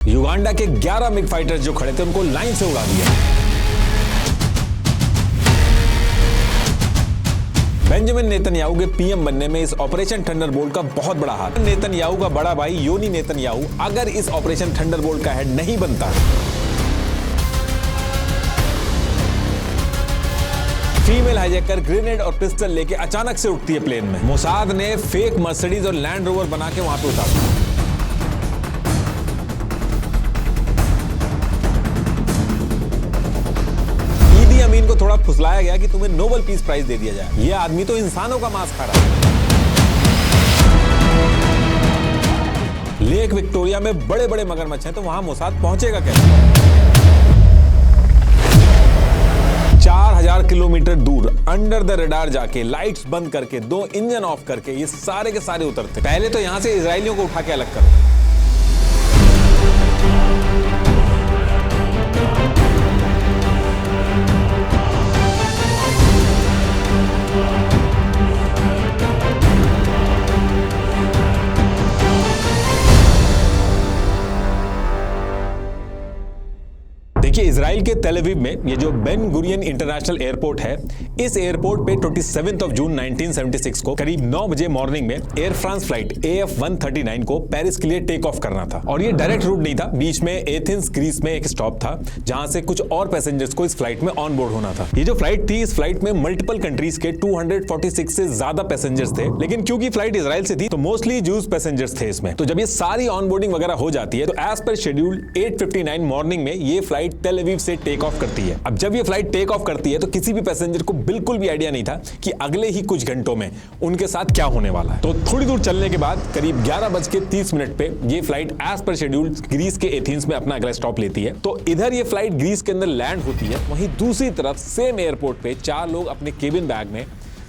Uganda के 11 MiG fighters जो खड़े थे उनको लाइन से उड़ा दिया। बेंजामिन नेतन्याहू के पीएम बनने में इस ऑपरेशन थंडरबोल्ट का बहुत बड़ा हाथ। नेतन्याहू का बड़ा भाई योनी नेतन्याहू अगर इस ऑपरेशन थंडरबोल्ट का हेड नहीं बनता, फीमेल हाईजैकर ग्रेनेड और पिस्टल लेके अचानक से उठती है प्लेन में। मोसाद ने फेक मर्सिडीज और लैंड रोवर बना के वहां पे उतारा। ईदी अमीन को थोड़ा फुसलाया गया कि तुम्हें नोबेल पीस प्राइज दे दिया जाए। ये आदमी तो इंसानों का मांस खा रहा है। लेक विक्टोरिया में बड़े बड़े मगरमच्छ हैं, तो वहां मोसाद पहुंचेगा कैसे? 4000 किलोमीटर दूर अंडर द रडार जाके लाइट्स बंद करके 2 इंजन ऑफ करके ये सारे के सारे उतरते। पहले तो यहां से इजरायलियों को उठा के अलग करो। देखिए, इजराइल के तेल अवीव में ये जो बेन गुरियन इंटरनेशनल एयरपोर्ट है, इस एयरपोर्ट पे 27 जून 1976 को करीब 9 बजे मॉर्निंग में एयर फ्रांस फ्लाइट AF139 को पेरिस के लिए टेक ऑफ करना था। और ये डायरेक्ट रूट नहीं था, बीच में एथेंस ग्रीस में एक स्टॉप था जहां से कुछ और पैसेंजर्स को इस फ्लाइट में ऑन बोर्ड होना था। ये जो फ्लाइट थी, इस फ्लाइट में मल्टीपल कंट्रीज के 246 से ज्यादा पैसेंजर्स थे, लेकिन क्योंकि फ्लाइट इजराइल से थी तो मोस्टली जूस पैसेंजर्स थे इसमें। तो जब ये सारी ऑन बोर्डिंग वगैरह हो जाती है तो एज पर शेड्यूल 8:59 मॉर्निंग में ये फ्लाइट तेल अवीव से टेक ऑफ करती है। अब जब ये फ्लाइट टेक ऑफ करती है तो किसी भी पैसेंजर को बिल्कुल भी आइडिया नहीं था कि अगले ही कुछ घंटों में उनके साथ क्या होने वाला है। तो थोड़ी दूर चलने के बाद करीब 11:30 पे ये flight as per schedule Greece के एथेंस में अपना अगला स्टॉप लेती है। तो इधर ये फ्लाइट ग्रीस के अंदर लैंड होती है, वहीं दूसरी तरफ सेम एयरपोर्ट पे 4 लोग अपने केबिन बैग में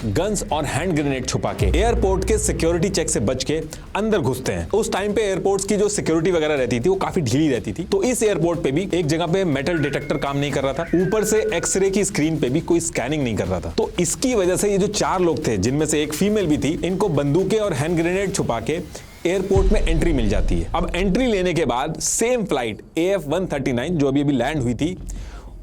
गन्स और हैंड ग्रेनेड छुपा के एयरपोर्ट के सिक्योरिटी चेक से बच के अंदर घुसते हैं। उस टाइम पे एयरपोर्ट्स की जो सिक्योरिटी वगैरह रहती थी वो काफी ढीली रहती थी, तो इस एयरपोर्ट पे भी एक जगह पे मेटल डिटेक्टर काम नहीं कर रहा था, ऊपर से एक्सरे की स्क्रीन पे भी कोई स्कैनिंग नहीं कर रहा था। तो इसकी वजह से ये जो 4 लोग थे, जिनमें से एक फीमेल भी थी, इनको बंदूकें और हैंड ग्रेनेड छुपा के एयरपोर्ट में एंट्री मिल जाती है। अब एंट्री लेने के बाद सेम फ्लाइट AF139 जो अभी लैंड हुई थी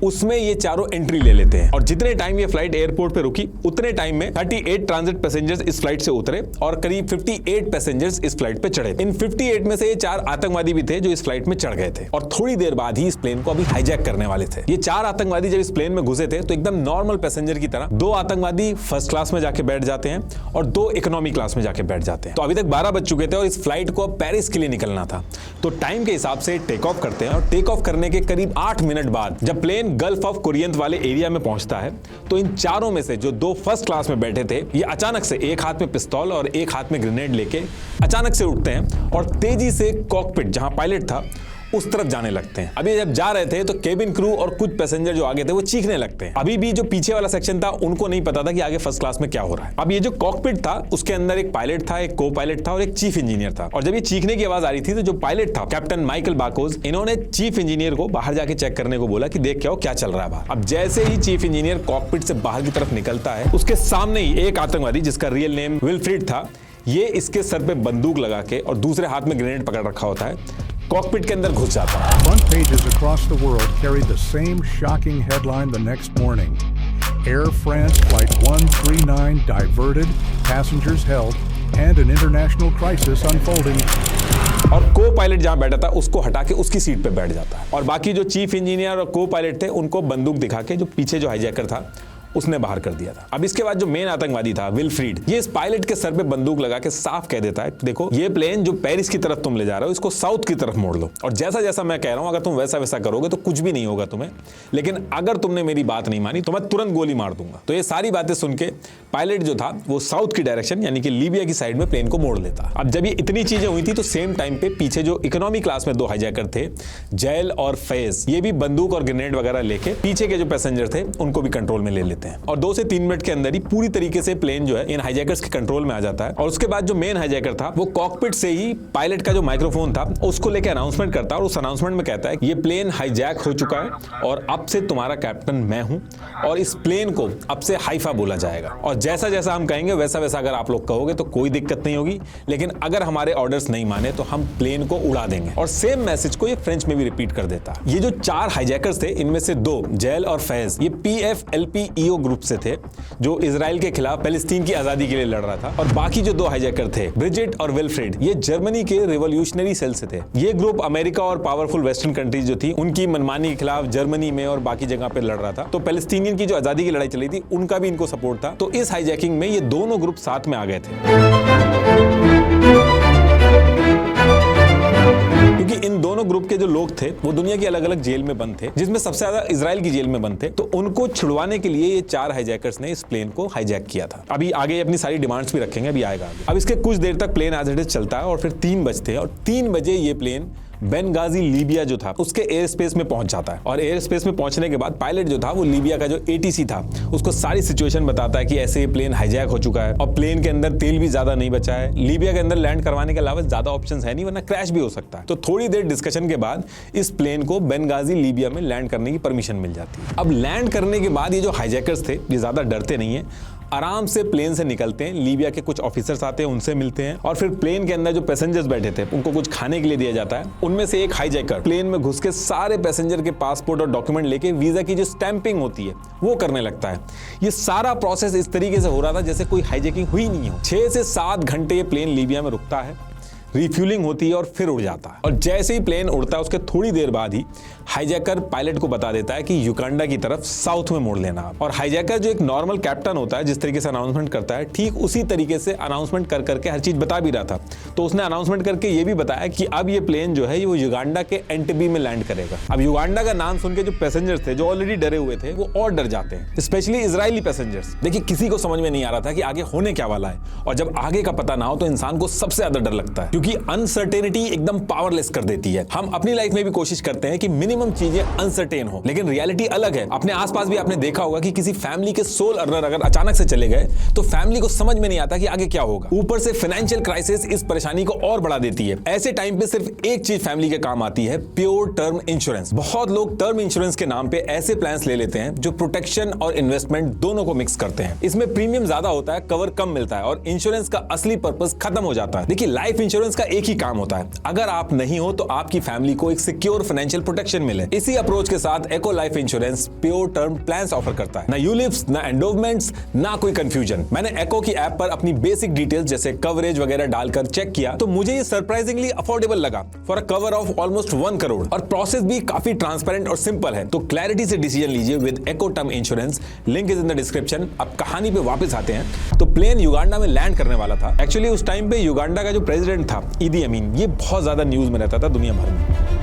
उसमें ये चारों एंट्री ले लेते हैं। और जितने टाइम ये फ्लाइट एयरपोर्ट पे रुकी उतने टाइम में 38 ट्रांजिट पैसेंजर्स इस फ्लाइट से उतरे और करीब 58 पैसेंजर्स इस फ्लाइट पे चढ़े। इन 58 में से ये 4 आतंकवादी भी थे जो इस फ्लाइट में चढ़ गए थे और थोड़ी देर बाद ही इस प्लेन को अभी हाईजैक करने वाले थे। ये 4 आतंकवादी जब इस प्लेन में घुसे थे तो एकदम नॉर्मल पैसेंजर की तरह 2 आतंकवादी फर्स्ट क्लास में जाके बैठ जाते हैं और 2 इकोनॉमी क्लास में जाके बैठ जाते हैं। तो अभी तक 12 बज चुके थे और इस फ्लाइट को अब पेरिस के लिए निकलना था। तो टाइम के हिसाब से टेक ऑफ करते हैं और टेक ऑफ करने के करीब 8 मिनट बाद जब प्लेन गल्फ ऑफ कोरियन वाले एरिया में पहुंचता है तो इन चारों में से जो 2 फर्स्ट क्लास में बैठे थे ये अचानक से एक हाथ में पिस्तौल और एक हाथ में ग्रेनेड लेके अचानक से उठते हैं और तेजी से कॉकपिट जहां पायलट था उस तरफ जाने लगते हैं। अभी जब जा रहे थे तो केबिन क्रू और कुछ पैसेंजर जो आगे थे वो चीखने लगते हैं। अभी भी जो पीछे वाला सेक्शन था उनको नहीं पता था कि आगे फर्स्ट क्लास में क्या हो रहा है। अब ये जो कॉकपिट था उसके अंदर एक पायलट था, एक को पायलट था और एक चीफ इंजीनियर था। और जब ये चीखने की आवाज आ रही थी तो जो पायलट था कैप्टन माइकल बाकोज, इन्होंने चीफ इंजीनियर को बाहर जाके चेक करने को बोला कि देख के आओ क्या चल रहा है बाहर। अब जैसे ही चीफ इंजीनियर कॉकपिट से बाहर की तरफ निकलता है उसके सामने ही एक आतंकवादी जिसका रियल नेम विल्फ्रीड था, ये इसके सर पे बंदूक लगा के और दूसरे हाथ में ग्रेनेड पकड़ रखा होता है, कॉकपिट के अंदर घुस जाता है। Front pages across the world carried the same shocking headline the next morning. Air France Flight 139 diverted, passengers held, and an international crisis unfolding. और को पायलट जहां बैठा था उसको हटा के उसकी सीट पे बैठ जाता है और बाकी जो चीफ इंजीनियर और को पायलट थे उनको बंदूक दिखा के जो पीछे जो हाईजैकर था उसने बाहर कर दिया था। अब इसके बाद जो मेन आतंकवादी था विल्फ्रीड, ये इस पायलट के सर पे बंदूक लगा के साफ कह देता है, देखो ये प्लेन जो पेरिस की तरफ तुम ले जा रहे हो इसको साउथ की तरफ मोड़ लो और जैसा जैसा मैं कह रहा हूं अगर तुम वैसा वैसा करोगे तो कुछ भी नहीं होगा तुम्हें, लेकिन अगर तुमने मेरी बात नहीं मानी तो मैं तुरंत गोली मार दूंगा। तो ये सारी बातें सुन के पायलट जो था वो साउथ की डायरेक्शन यानी कि लीबिया की साइड में प्लेन को मोड़ लेता। अब जब ये इतनी चीजें हुई थी तो सेम टाइम पे पीछे जो इकोनॉमी क्लास में 2 हाईजैकर थे, जैल और फैज, ये भी बंदूक और ग्रेनेड वगैरह लेके पीछे के जो पैसेंजर थे उनको भी कंट्रोल में ले लेते। लेते हैं और 2 से 3 मिनट के अंदर ही पूरी तरीके से प्लेन जो है इन हाईजैकर्स के कंट्रोल में आ जाता है। और उसके बाद जो मेन हाईजैकर था वो कॉकपिट से ही पायलट का जो माइक्रोफोन था उसको लेकर अनाउंसमेंट करता है और उस अनाउंसमेंट में कहता है कि ये प्लेन हाईजैक हो चुका है और अब से तुम्हारा कैप्टन मैं हूं और इस प्लेन को अब से हाइफा बोला जाएगा और जैसा जैसा हम कहेंगे वैसा वैसा अगर आप लोग कहोगे तो कोई दिक्कत नहीं होगी, लेकिन अगर हमारे ऑर्डर्स नहीं माने तो हम प्लेन को उड़ा देंगे। और सेम मैसेज को ये फ्रेंच में भी रिपीट कर देता। ये जो 4 हाईजैकर्स थे इनमें से 2 जैल और फैज ये PFLP-EO ग्रुप से थे जो इजराइल के खिलाफ पैलेस्टीन की आजादी के लिए लड़ रहा था, और बाकी जो 2 हाईजैकर थे ब्रिजिट और विल्फ्रेड ये जर्मनी के रिवॉल्यूशनरी सेल से थे। ये ग्रुप अमेरिका और पावरफुल वेस्टर्न कंट्रीज जो थी उनकी मनमानी के खिलाफ जर्मनी में और बाकी जगह पे लड़ रहा था। तो पैलेस्टीनियन की जो आजादी की लड़ाई चली थी उनका भी इनको सपोर्ट था। तो इस हाईजैकिंग में ये दोनों ग्रुप साथ में आ गए थे, क्योंकि इन दोनों ग्रुप के जो लोग थे वो दुनिया की अलग अलग जेल में बंद थे, जिसमें सबसे ज्यादा इजराइल की जेल में बंद थे। तो उनको छुड़वाने के लिए ये 4 हाईजैकर्स ने इस प्लेन को हाईजैक किया था। अभी आगे अपनी सारी डिमांड्स भी रखेंगे, अभी आएगा आगे। अब इसके कुछ देर तक प्लेन एज इट इज चलता है और फिर 3 बजते हैं और 3 बजे ये प्लेन बेनगाजी लीबिया जो था उसके एयर स्पेस में पहुंच जाता है। और एयर स्पेस में पहुंचने के बाद पायलट जो था वो लीबिया का जो ATC था उसको सारी सिचुएशन बताता है कि ऐसे ये प्लेन हाईजैक हो चुका है और प्लेन के अंदर तेल भी ज्यादा नहीं बचा है, लीबिया के अंदर लैंड करवाने के अलावा ज्यादा ऑप्शंस है नहीं वरना क्रैश भी हो सकता है। तो थोड़ी देर डिस्कशन के बाद इस प्लेन को बेनगाजी लीबिया में लैंड करने की परमिशन मिल जाती है। अब लैंड करने के बाद ये जो हाईजैकर्स थे ये ज्यादा डरते नहीं है, आराम से प्लेन से निकलते हैं। लीबिया के कुछ ऑफिसर्स आते हैं, उनसे मिलते हैं और फिर प्लेन के अंदर जो पैसेंजर्स बैठे थे उनको कुछ खाने के लिए दिया जाता है। उनमें से एक हाईजैकर प्लेन में घुस के सारे पैसेंजर के पासपोर्ट और डॉक्यूमेंट लेके वीजा की जो स्टैंपिंग होती है वो करने लगता है। ये सारा प्रोसेस इस तरीके से हो रहा था जैसे कोई हाईजैकिंग हुई नहीं हो। 6 से 7 घंटे ये प्लेन लीबिया में रुकता है, रिफ्यूलिंग होती है और फिर उड़ जाता है। और जैसे ही प्लेन उड़ता है उसके थोड़ी देर बाद ही हाईजैकर पायलट को बता देता है कि युगांडा की तरफ साउथ में मोड़ लेना। और हाईजैकर जो एक नॉर्मल कैप्टन होता है जिस तरीके से अनाउंसमेंट करता है ठीक उसी तरीके से अनाउंसमेंट कर करके हर चीज बता भी रहा था। तो उसने अनाउंसमेंट करके ये भी बताया कि अब ये प्लेन जो है वो युगांडा के एंटेबे में लैंड करेगा। अब युगांडा का नाम सुन के जो पैसेंजर्स थे जो ऑलरेडी डरे हुए थे वो और डर जाते हैं, स्पेशली इजरायली पैसेंजर्स। देखिए किसी को समझ में नहीं आ रहा था कि आगे होने क्या वाला है, और जब आगे का पता ना हो तो इंसान को सबसे ज्यादा डर लगता है क्योंकि अनसर्टेनिटी एकदम पावरलेस कर देती है। हम अपनी लाइफ में भी कोशिश करते हैं कि मिनिमम चीजें अनसर्टेन हो, लेकिन रियलिटी अलग है। अपने आसपास भी आपने देखा होगा कि किसी फैमिली के सोल अर्नर अगर अचानक से चले गए तो फैमिली को समझ में नहीं आता कि आगे क्या होगा। ऊपर से फाइनेंशियल क्राइसिस इस परेशानी को और बढ़ा देती है। ऐसे टाइम पे सिर्फ एक चीज फैमिली के काम आती है, प्योर टर्म इंश्योरेंस। बहुत लोग टर्म इंश्योरेंस के नाम पे ऐसे प्लान्स ले लेते हैं जो प्रोटेक्शन और इन्वेस्टमेंट दोनों को मिक्स करते हैं। इसमें प्रीमियम ज्यादा होता है, कवर कम मिलता है और इंश्योरेंस का असली पर्पस खत्म हो जाता है। देखिए लाइफ इंश्योरेंस का एक ही काम होता है, अगर आप नहीं हो तो आपकी फैमिली को एक सिक्योर फाइनेंशियल प्रोटेक्शन मिले। इसी अप्रोच के साथ Acko life insurance pure term plans offer करता है। ना यूलिप्स, ना एंडोवमेंट्स, ना कोई कंफ्यूजन। मैंने एको की ऐप पर अपनी बेसिक डिटेल्स जैसे कवरेज वगैरह डालकर चेक किया तो मुझे ये सरप्राइजिंगली अफोर्डेबल लगा for a cover of almost 1 crore. और प्रोसेस भी काफी ट्रांसपेरेंट और सिंपल है। तो क्लैरिटी से डिसीजन लीजिए with echo term insurance. Link is in the description. अब कहानी पे वापस आते हैं। तो प्लेन युगांडा में लैंड करने वाला था। एक्चुअली उस टाइम पे युगांडा का जो प्रेसिडेंट था ईदी अमीन, ये बहुत ज्यादा न्यूज में रहता था दुनिया भर में।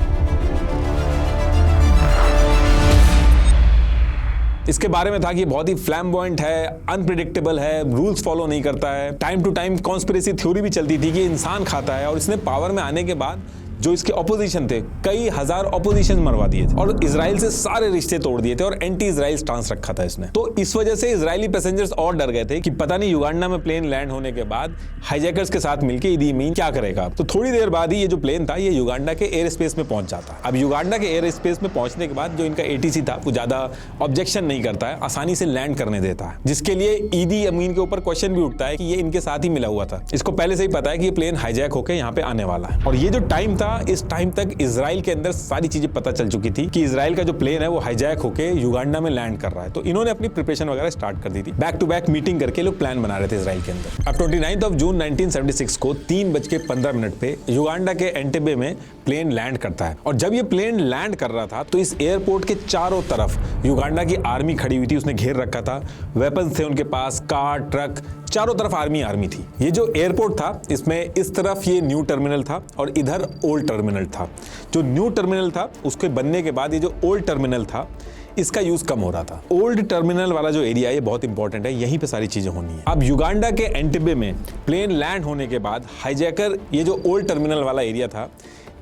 इसके बारे में था कि बहुत ही फ्लैम्बॉयंट है, अनप्रिडिक्टेबल है, रूल्स फॉलो नहीं करता है। Time to time conspiracy theory भी चलती थी कि इंसान खाता है। और इसने पावर में आने के बाद जो इसके ऑपोजिशन थे कई हजार ऑपोजिशन मरवा दिए थे और इजराइल से सारे रिश्ते तोड़ दिए थे और एंटी इजराइल स्टांस रखा था इसने। तो इस वजह से इजरायली पैसेंजर्स और डर गए थे कि पता नहीं युगांडा में प्लेन लैंड होने के बाद हाईजैकर्स के साथ मिलकर ईदी अमीन क्या करेगा। तो थोड़ी देर बाद ही ये जो प्लेन था ये युगांडा के एयर स्पेस में पहुंच जाता। अब युगांडा के एयर स्पेस में पहुंचने के बाद जो इनका ATC था वो ज्यादा ऑब्जेक्शन नहीं करता है, आसानी से लैंड करने देता है, जिसके लिए ईदी अमीन के ऊपर क्वेश्चन भी उठता है कि ये इनके साथ ही मिला हुआ था। इसको पहले से ही पता है कि ये प्लेन हाईजैक होकर यहाँ पे आने वाला है। और ये जो टाइम था इस टाइम तक इजराइल के अंदर सारी चीजें पता चल चुकी थी कि इजराइल का जो प्लेन है वो हाईजैक होके युगांडा में लैंड कर रहा है। तो इन्होंने अपनी प्रिपरेशन वगैरह स्टार्ट कर दी थी। बैक टू बैक मीटिंग करके लोग प्लान बना रहे थे इजराइल के अंदर। अब 29 जून 1976 को 3:15 पे युगांडा के एंटेबे में प्लेन लैंड करता है। और जब ये प्लेन लैंड कर रहा था तो इस एयरपोर्ट के चारों तरफ युगांडा की आर्मी खड़ी हुई थी, उसने घेर रखा था, वेपन्स थे उनके पास, कार, ट्रक, चारों तरफ आर्मी थी। ये जो एयरपोर्ट था इसमें इस तरफ ये न्यू टर्मिनल था और इधर ओल्ड टर्मिनल था। जो न्यू टर्मिनल था उसके बनने के बाद ये जो ओल्ड टर्मिनल था इसका यूज कम हो रहा था। ओल्ड टर्मिनल वाला जो एरिया है ये बहुत इंपॉर्टेंट है, यहीं पे सारी चीजें होनी है। अब युगांडा के एंटेबे में प्लेन लैंड होने के बाद हाईजैकर ये जो ओल्ड टर्मिनल वाला एरिया था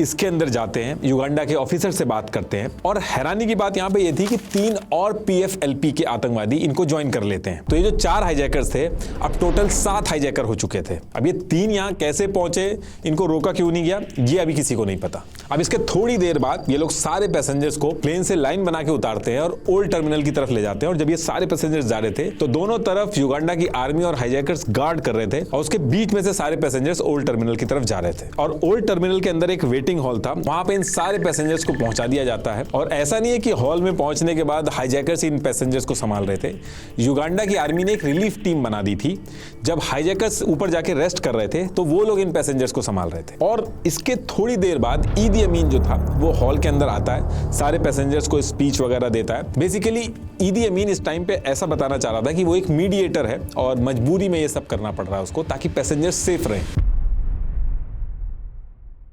इसके अंदर जाते हैं, युगांडा के ऑफिसर से बात करते हैं और हैरानी की बात यहाँ पे ये थी कि 3 और PFLP के आतंकवादी इनको ज्वाइन कर लेते हैं। तो ये जो 4 हाईजैकर्स थे, अब टोटल 7 हाईजैकर हो चुके थे। अब ये 3 यहाँ कैसे पहुंचे, इनको रोका क्यों नहीं गया, ये अभी किसी को नहीं पता। अब इसके थोड़ी देर बाद ये लोग सारे पैसेंजर्स को प्लेन से लाइन बना के उतारते हैं और ओल्ड टर्मिनल की तरफ ले जाते हैं। और जब ये सारे पैसेंजर्स जा रहे थे तो दोनों तरफ युगांडा की आर्मी और हाईजैकर्स गार्ड कर रहे थे और उसके बीच में से सारे पैसेंजर्स ओल्ड टर्मिनल की तरफ जा रहे थे। और ओल्ड टर्मिनल के अंदर एक वेटिंग हॉल था, वहां पे इन सारे पैसेंजर्स को पहुंचा दिया जाता है। और ऐसा नहीं है कि हॉल में पहुंचने के बाद हाईजैकर्स इन पैसेंजर्स को संभाल रहे थे। युगांडा की आर्मी ने एक रिलीफ टीम बना दी थी। जब हाईजैकर्स ऊपर जाके रेस्ट कर रहे थे तो वो लोग इन पैसेंजर्स को संभाल रहे थे। और इसके थोड़ी देर बाद ईदी अमीन जो था वो हॉल के अंदर आता है, सारे पैसेंजर्स को स्पीच वगैरह देता है। बेसिकली ईदी अमीन इस टाइम पे ऐसा बताना चाह रहा था कि वो एक मीडिएटर है और मजबूरी में ये सब करना पड़ रहा है उसको, ताकि पैसेंजर्स सेफ रहें।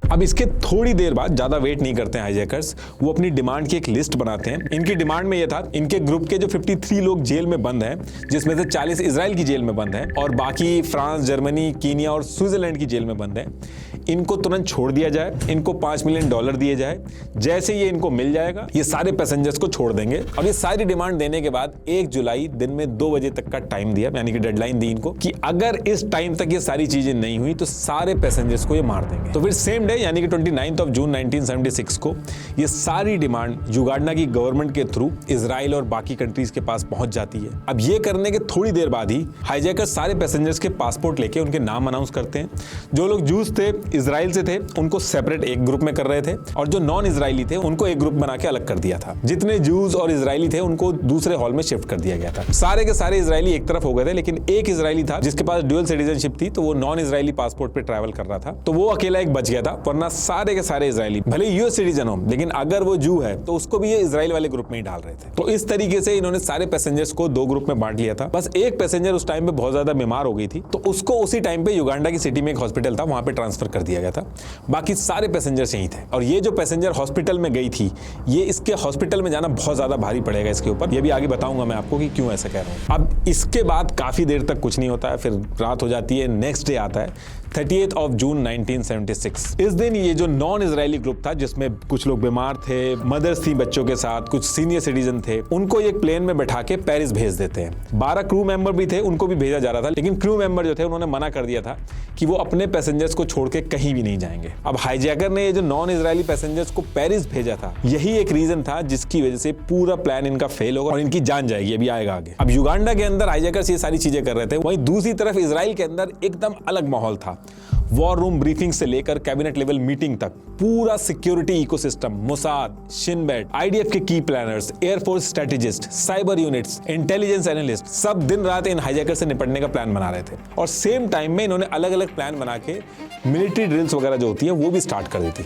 अब इसके थोड़ी देर बाद, ज्यादा वेट नहीं करते हैं हाईजैकर्स, वो अपनी डिमांड की एक लिस्ट बनाते हैं। इनकी डिमांड में ये था, इनके ग्रुप के जो 53 लोग जेल में बंद हैं, जिसमें से 40 इजराइल की जेल में बंद हैं और बाकी फ्रांस, जर्मनी, कीनिया और स्विट्जरलैंड की जेल में बंद हैं, इनको तुरंत छोड़ दिया जाए। इनको $5 मिलियन दिए जाए। जैसे ये इनको मिल जाएगा, ये सारे पैसेंजर्स को छोड़ देंगे। अब ये सारी डिमांड देने के बाद 1 जुलाई दिन में 2 बजे तक का टाइम दिया, यानी कि डेडलाइन दी इनको कि अगर इस टाइम तक ये सारी चीजें नहीं हुई तो सारे पैसेंजर्स को ये मार देंगे। तो फिर सेम डे यानी कि 29 जून 1976 को ये सारी डिमांड युगांडा की गवर्नमेंट के थ्रू इजराइल और बाकी कंट्रीज के पास पहुंच जाती है। अब ये करने के थोड़ी देर बाद ही हाईजैकर सारे पैसेंजर्स के पासपोर्ट लेके उनके नाम अनाउंस करते हैं। जो लोग जूस थे, इजराइल से थे, उनको सेपरेट एक ग्रुप में कर रहे थे और जो नॉन इजरायली थे उनको एक ग्रुप बना के अलग कर दिया था। जितने जूस और इजरायली थे उनको दूसरे हॉल में शिफ्ट कर दिया गया था। सारे के सारे इजरायली एक तरफ हो गए थे, लेकिन एक इजरायली था जिसके पास ड्यूअल सिटीजनशिप थी, तो वो नॉन इजरायली पासपोर्ट पे ट्रैवल कर रहा था, तो वो अकेला एक बच गया था। वरना सारे के सारे इजरायली भले यूएस सिटीजन हो, लेकिन अगर वो जू है तो उसको भी ये इजराइल वाले ग्रुप में ही डाल रहे थे। तो इस तरीके से इन्होंने सारे पैसेंजर्स को 2 ग्रुप में बांट लिया था। बस एक पैसेंजर उस टाइम पे बहुत ज्यादा बीमार हो गई थी, तो उसको उसी टाइम पे युगांडा की सिटी में एक हॉस्पिटल था, वहां पे ट्रांसफर कर दिया गया था। बाकी सारे पैसेंजर्स यहीं थे। और ये जो पैसेंजर हॉस्पिटल में गई थी, ये इसके हॉस्पिटल में जाना बहुत ज्यादा भारी पड़ेगा इसके ऊपर। ये भी आगे बताऊंगा मैं आपको कि क्यों ऐसा कह रहा हूं। अब इसके बाद काफी देर तक कुछ नहीं होता है, फिर रात हो जाती है। नेक्स्ट डे आता है 30 जून 1976। इस दिन ये जो नॉन इजरायली ग्रुप था, जिसमें कुछ लोग बीमार थे, मदर्स थी बच्चों के साथ, कुछ सीनियर सिटीजन थे, उनको एक प्लेन में बैठा के पेरिस भेज देते हैं। 12 क्रू मेंबर भी थे, उनको भी भेजा जा रहा था, लेकिन क्रू मेंबर जो थे उन्होंने मना कर दिया था कि वो अपने पैसेंजर्स को छोड़ के कहीं भी नहीं जाएंगे। अब हाईजैकर ने ये जो नॉन इजरायली पैसेंजर्स को पेरिस भेजा था, यही एक रीजन था जिसकी वजह से पूरा प्लान इनका फेल होगा और इनकी जान जाएगी। अभी आएगा आगे। अब युगांडा के अंदर हाईजैकर्स ये सारी चीजें कर रहे थे, वहीं दूसरी तरफ इजराइल के अंदर एकदम अलग माहौल था। वॉर रूम ब्रीफिंग से लेकर कैबिनेट लेवल मीटिंग तक पूरा security ecosystem, Mossad, Shin Bet, IDF के की planners, air force strategist, cyber units, intelligence analyst, सब दिन रात इन हाईजैकर से निपटने का प्लान बना रहे थे। और सेम टाइम में इन्होंने अलग अलग प्लान बना के मिलिट्री ड्रिल्स वगैरह जो होती है वो भी स्टार्ट कर दी थी।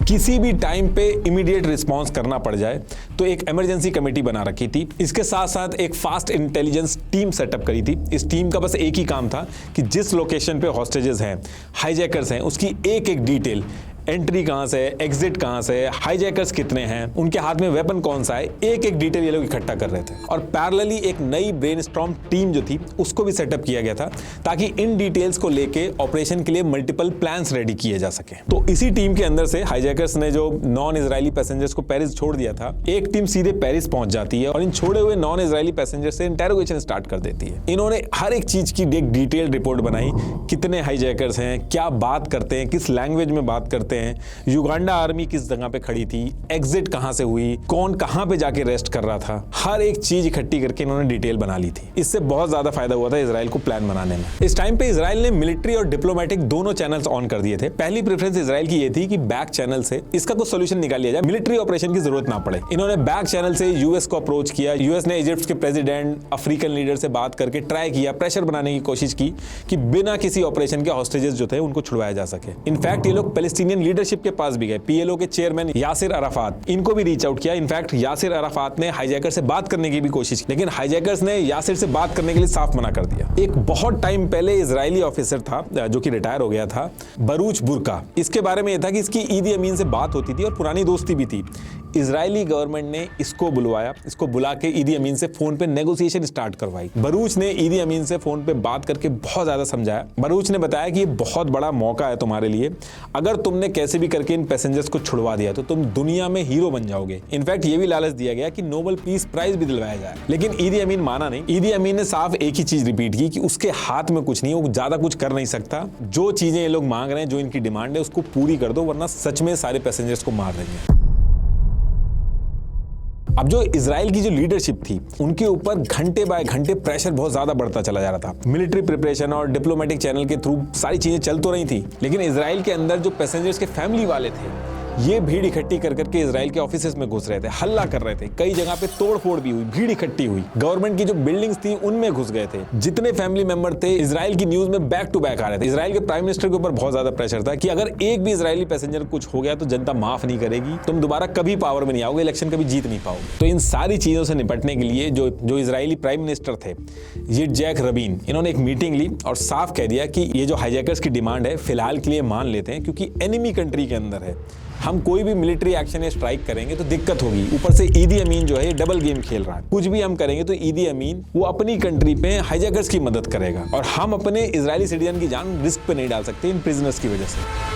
किसी भी टाइम पे इमीडिएट रिस्पांस करना पड़ जाए तो एक इमरजेंसी कमेटी बना रखी थी। इसके साथ साथ एक फास्ट इंटेलिजेंस टीम सेटअप करी थी। इस टीम का बस एक ही काम था कि जिस लोकेशन पे हॉस्टेजेस हैं, हाईजैकर्स हैं, उसकी एक एक डिटेल, एंट्री कहां से, एग्जिट कहां से, हाईजैकर्स कितने हैं, उनके हाथ में वेपन कौन सा है, एक एक डिटेल ये लोग इकट्ठा कर रहे थे। और पैरेलली एक नई ब्रेनस्टॉर्म टीम जो थी उसको भी सेटअप किया गया था, ताकि इन डिटेल्स को लेके ऑपरेशन के लिए मल्टीपल प्लान्स रेडी किए जा सके। तो इसी टीम के अंदर से हाईजैकर्स ने जो नॉन इजरायली पैसेंजर्स को पेरिस छोड़ दिया था, एक टीम सीधे पेरिस पहुंच जाती है और इन छोड़े हुए नॉन इजरायली पैसेंजर से इंटेरोगेशन स्टार्ट कर देती है। इन्होंने हर एक चीज की एक डिटेल्ड रिपोर्ट बनाई, कितने हाईजैकर्स हैं, क्या बात करते हैं, किस लैंग्वेज में बात करते हैं, युगांडा आर्मी किस जगह पे खड़ी थी, एग्जिट कहां से हुई, कौन कहां पे जाके रेस्ट कर रहा था, हर एक चीज इकट्ठी करके इन्होंने डिटेल बना ली थी। इससे बहुत ज्यादा फायदा हुआ था इजराइल को प्लान बनाने में। इस टाइम पे इजराइल ने मिलिट्री और डिप्लोमेटिक दोनों चैनल्स ऑन कर दिए थे। पहली प्रेफरेंस इजराइल की ये थी कि बैक चैनल से इसका कुछ सोल्यूशन निकाल लिया जाए, मिलिट्री ऑपरेशन की जरूरत ना पड़े। इन्होंने बैक चैनल से यूएस को अप्रोच किया। यूएस ने इजिप्ट के प्रेसिडेंट, अफ्रीकन लीडर से बात करके ट्राई किया, प्रेशर बनाने की कोशिश की कि बिना किसी ऑपरेशन के हॉस्टेजेस जो थे उनको छुड़वाया जा सके। इनफैक्ट ये लोग पैलेस्टीनियन लीडरशिप के पास भी गए, पीएलओ के चेयरमैन यासिर अराफात, इनको भी रीच आउट किया। इनफैक्ट यासिर अराफात ने हाईजैकर से बात करने की भी कोशिश की, लेकिन हाईजैकर्स ने यासिर से बात करने के लिए साफ मना कर दिया। एक बहुत टाइम पहले इजरायली ऑफिसर था जो कि रिटायर हो गया था, बरूच बुर्का। इसके बारे में यह था कि इसकी ईदी अमीन से बात होती थी और पुरानी दोस्ती भी थी। इजरायली गवर्नमेंट ने इसको बुलवाया, इसको बुला के ईदी अमीन से फोन पे नेगोशिएशन स्टार्ट करवाई। बरूच ने ईदी अमीन से फोन पे बात करके बहुत ज्यादा समझाया। बरूच ने बताया कि ये बहुत बड़ा मौका है तुम्हारे लिए, अगर तुमने कैसे भी करके इन पैसेंजर्स को छुड़वा दिया तो तुम दुनिया में हीरो बन जाओगे। इनफैक्ट ये भी लालच दिया गया कि नोबेल पीस प्राइज भी दिलवाया जाए, लेकिन ईदी अमीन माना नहीं। ईदी अमीन ने साफ एक ही चीज रिपीट की कि उसके हाथ में कुछ नहीं, वो ज्यादा कुछ कर नहीं सकता। जो चीजें ये लोग मांग रहे हैं, जो इनकी डिमांड है, उसको पूरी कर दो, वरना सच में सारे पैसेंजर्स को मार देंगे। अब जो इजराइल की जो लीडरशिप थी, उनके ऊपर घंटे बाय घंटे प्रेशर बहुत ज्यादा बढ़ता चला जा रहा था। मिलिट्री प्रिपरेशन और डिप्लोमेटिक चैनल के थ्रू सारी चीजें चल तो रही थी, लेकिन इजराइल के अंदर जो पैसेंजर्स के फैमिली वाले थे, ये भीड़ इकट्ठी कर करके इजराइल के ऑफिसेस में घुस रहे थे, हल्ला कर रहे थे। कई जगह पे तोड़फोड़ भी हुई, भीड़ इकट्ठी हुई। गवर्नमेंट की जो बिल्डिंग्स थी उनमें घुस गए थे। जितने फैमिली मेंबर थे इजराइल की न्यूज में बैक टू बैक आ रहे थे। इजराइल के प्राइम मिनिस्टर के ऊपर बहुत ज्यादा प्रेशर था कि अगर एक भी इजरायली पैसेंजर कुछ हो गया तो जनता माफ नहीं करेगी, तुम दोबारा कभी पावर में नहीं आओगे, इलेक्शन कभी जीत नहीं पाओगे। तो इन सारी चीजों से निपटने के लिए जो इजरायली प्राइम मिनिस्टर थे यित्ज़हाक रबीन, इन्होंने एक मीटिंग ली और साफ कह दिया कि ये जो हाईजैकर्स की डिमांड है फिलहाल के लिए मान लेते हैं, क्योंकि एनिमी कंट्री के अंदर है, हम कोई भी मिलिट्री एक्शन या स्ट्राइक करेंगे तो दिक्कत होगी। ऊपर से ईदी अमीन जो है ये डबल गेम खेल रहा है, कुछ भी हम करेंगे तो ईदी अमीन वो अपनी कंट्री पे हाईजैकर्स की मदद करेगा और हम अपने इजरायली सिटीजन की जान रिस्क पे नहीं डाल सकते इन प्रिजनर्स की वजह से।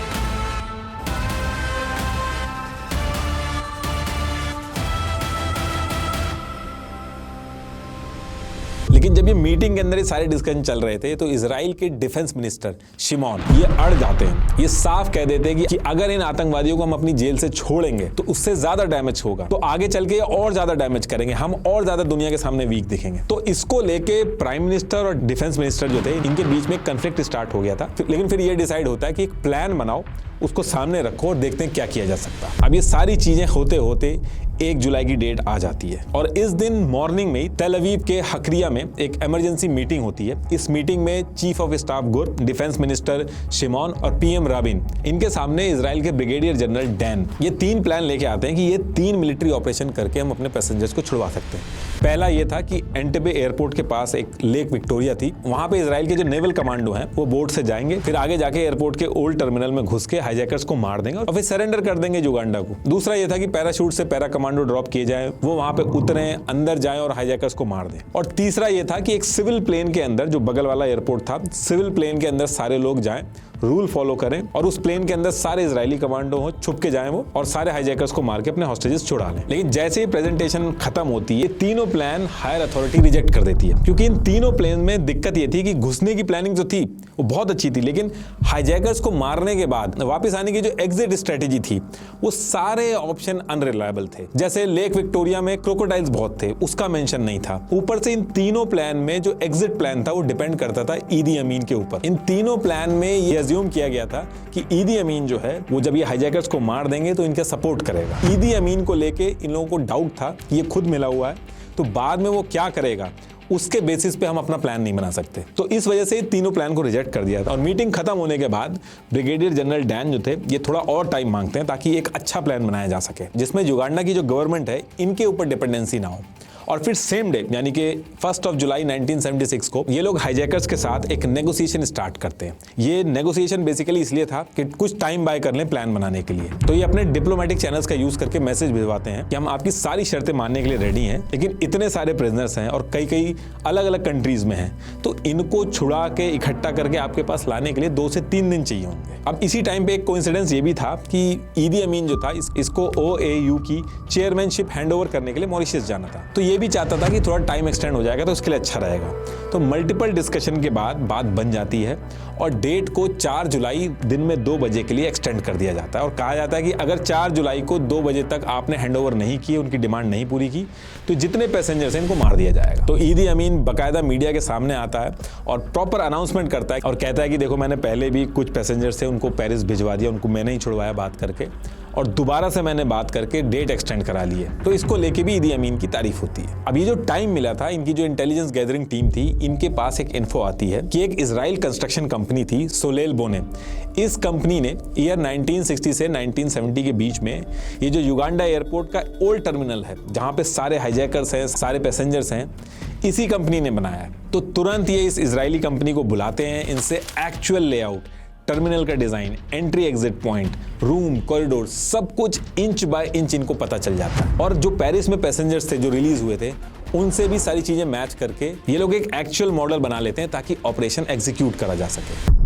लेकिन जब ये मीटिंग के अंदर ये सारे डिस्कशन चल रहे थे तो इजराइल के डिफेंस मिनिस्टर शिमोन ये अड़ जाते हैं। ये साफ कह देते हैं कि अगर इन आतंकवादियों को हम अपनी जेल से छोड़ेंगे तो उससे ज्यादा डैमेज होगा, तो आगे चल के और ज्यादा डैमेज करेंगे, हम और ज्यादा दुनिया के सामने वीक दिखेंगे। तो इसको लेके प्राइम मिनिस्टर और डिफेंस मिनिस्टर जो थे, इनके बीच में कंफ्लिक्ट स्टार्ट हो गया था। लेकिन फिर ये डिसाइड होता है कि एक प्लान बनाओ, उसको सामने रखो और देखते हैं क्या किया जा सकता। अब ये सारी चीजें होते होते 1 जुलाई की डेट आ जाती है और इस दिन मॉर्निंग में तेल अवीव के हकरिया में एक इमरजेंसी मीटिंग होती है। इस मीटिंग में चीफ ऑफ स्टाफ गुर, डिफेंस मिनिस्टर शिमोन और पीएम राबिन, इनके सामने इजराइल के ब्रिगेडियर जनरल डैन, ये 3 प्लान लेके आते हैं कि ये 3 मिलिट्री ऑपरेशन करके हम अपने पैसेंजर्स को छुड़वा सकते हैं। पहला ये था कि एंटेबे एयरपोर्ट के पास एक लेक विक्टोरिया थी, वहां पे इजराइल के जो नेवल कमांडो हैं वो बोट से जाएंगे, फिर आगे जाके एयरपोर्ट के ओल्ड टर्मिनल में घुस के हाईजैकर्स को मार देंगे और फिर सरेंडर कर देंगे युगांडा को। दूसरा ये था कि पैराशूट से पैरा कमांडो ड्रॉप किए जाए, वो वहां पे उतरे, अंदर जाएं और हाईजैकर्स को मार दें। और तीसरा ये था कि एक सिविल प्लेन के अंदर, जो बगल वाला एयरपोर्ट था, सिविल प्लेन के अंदर सारे लोग जाएं, रूल फॉलो करें और उस प्लेन के अंदर सारे इजरायली कमांडो हो, छुप के जाएं वो और सारे हाईजैकर्स को मार के अपने हॉस्टेजेस छुड़ा लें। लेकिन जैसे ही प्रेजेंटेशन खत्म होती है, तीनों प्लान हायर अथॉरिटी रिजेक्ट कर देती है, क्योंकि इन तीनों प्लेन में दिक्कत ये थी कि घुसने की प्लानिंग जो थी वो बहुत अच्छी थी, लेकिन हाईजैकर्स को मारने के बाद वापस आने की जो एग्जिट स्ट्रेटेजी थी वो सारे ऑप्शन अनरिलायबल थे। जैसे लेक विक्टोरिया में क्रोकोडाइल्स बहुत थे, उसका मेंशन नहीं था। ऊपर से इन तीनों प्लान में जो एग्जिट प्लान था वो डिपेंड करता था ईदी अमीन के ऊपर। इन तीनों प्लान में ये अज्यूम किया गया था कि ईदी अमीन जो है वो जब ये हाईजैकर्स को मार देंगे तो इनका सपोर्ट करेगा। ईदी अमीन को लेके इन लोगों को डाउट था, ये खुद मिला हुआ है, तो बाद में वो क्या करेगा उसके बेसिस पे हम अपना प्लान नहीं बना सकते। तो इस वजह से तीनों प्लान को रिजेक्ट कर दिया था। और मीटिंग खत्म होने के बाद ब्रिगेडियर जनरल डैन जो थे ये थोड़ा और टाइम मांगते हैं ताकि एक अच्छा प्लान बनाया जा सके जिसमें युगांडा की जो गवर्नमेंट है इनके ऊपर डिपेंडेंसी ना हो। और फिर सेम डे यानी कि 1 जुलाई 1976 को ये लोग हाईजैकर्स के साथ एक नेगोशिएशन स्टार्ट करते हैं। ये नेगोशिएशन बेसिकली इसलिए था कि कुछ टाइम बाय कर लें प्लान बनाने के लिए। तो ये अपने डिप्लोमेटिक चैनल्स का यूज करके मैसेज भिजवाते हैं कि हम आपकी सारी शर्तें मानने के लिए रेडी हैं, लेकिन इतने सारे प्रिजनर्स हैं और कई अलग अलग कंट्रीज में हैं, तो इनको छुड़ा के इकट्ठा करके आपके पास लाने के लिए 2 से 3 दिन चाहिए होंगे। अब इसी टाइम पे एक कोइंसिडेंस ये भी था कि ईदी अमीन जो था इसको OAU की चेयरमैनशिप हैंडओवर करने के लिए मॉरिशस जाना था, तो ये भी चाहता था कि थोड़ा टाइम एक्सटेंड हो जाएगा तो उसके लिए अच्छा रहेगा। तो मल्टीपल डिस्कशन के बाद बात बन जाती है और डेट को 4 जुलाई दिन में 2 बजे के लिए एक्सटेंड कर दिया जाता है और कहा जाता है कि अगर 4 जुलाई को 2 बजे तक आपने हैंडओवर नहीं किए, उनकी डिमांड नहीं पूरी की, तो जितने पैसेंजर्स हैं इनको मार दिया जाएगा। तो ईदी अमीन बाकायदा मीडिया के सामने आता है और प्रॉपर अनाउंसमेंट करता है और कहता है कि देखो मैंने पहले भी कुछ पैसेंजर्स थे उनको पेरिस भिजवा दिया, उनको मैंने ही छुड़वाया बात करके, और दोबारा से मैंने बात करके डेट एक्सटेंड करा ली है। तो इसको लेके भी ईदी अमीन की तारीफ होती है। अब ये जो टाइम मिला था, इनकी जो इंटेलिजेंस गैदरिंग टीम थी, इनके पास एक इन्फो आती है कि एक इजराइल कंस्ट्रक्शन कंपनी थी सोलेल बोने। इस कंपनी ने ईयर 1960 से 1970 के बीच में ये जो युगांडा एयरपोर्ट का ओल्ड टर्मिनल है, जहां पे सारे हाईजैकर्स हैं, सारे पैसेंजर्स हैं, इसी कंपनी ने बनाया है। तो तुरंत ये इस इजरायली कंपनी को बुलाते हैं, इनसे एक्चुअल लेआउट, टर्मिनल का design, entry exit point, room, corridor, सब कुछ इंच बाय इंच इनको पता चल जाता है। और जो पेरिस में पैसेंजर्स थे जो रिलीज हुए थे, उनसे भी सारी चीजें मैच करके ये लोग एक एक्चुअल मॉडल बना लेते हैं ताकि ऑपरेशन एग्जीक्यूट करा जा सके।